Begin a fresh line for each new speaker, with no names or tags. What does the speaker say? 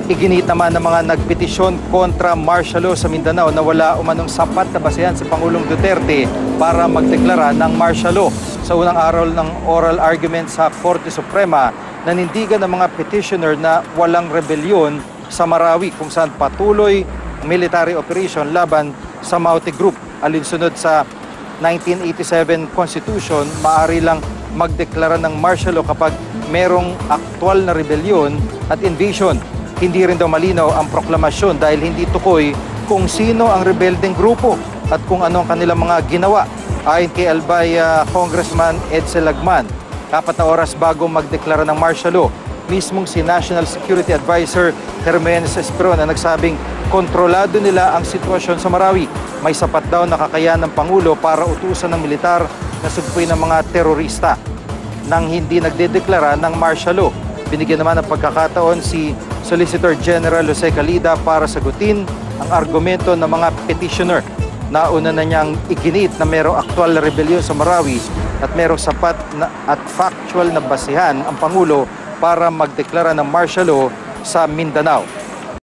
Iginit naman ng mga nagpetisyon kontra martial law sa Mindanao na wala umanong sapat na basehan si Pangulong Duterte para magdeklara ng martial law. Sa unang araw ng oral argument sa Korte Suprema, nanindigan ng mga petitioner na walang rebelyon sa Marawi kung saan patuloy military operation laban sa Maute Group. Alinsunod sa 1987 Constitution, maaari lang magdeklara ng martial law kapag merong aktwal na rebelyon at invasion. Hindi rin daw malinaw ang proklamasyon dahil hindi tukoy kung sino ang rebeldeng grupo at kung ano ang kanilang mga ginawa. Ayon kay Albay Congressman Edsel Lagman, 4 na oras bago magdeklara ng martial law, mismong si National Security Advisor Hermenes Esperon na nagsabing kontrolado nila ang sitwasyon sa Marawi. May sapat daw na kakayahan ng Pangulo para utusan ng militar na sugpuin ng mga terorista nang hindi nagdedeklara ng martial law. Binigyan naman ng pagkakataon si Solicitor General Jose Calida para sagutin ang argumento ng mga petitioner. Nauna na niyang iginit na mayroong aktwal na rebelyon sa Marawi at mayroong sapat na at factual na basehan ang Pangulo para magdeklara ng martial law sa Mindanao.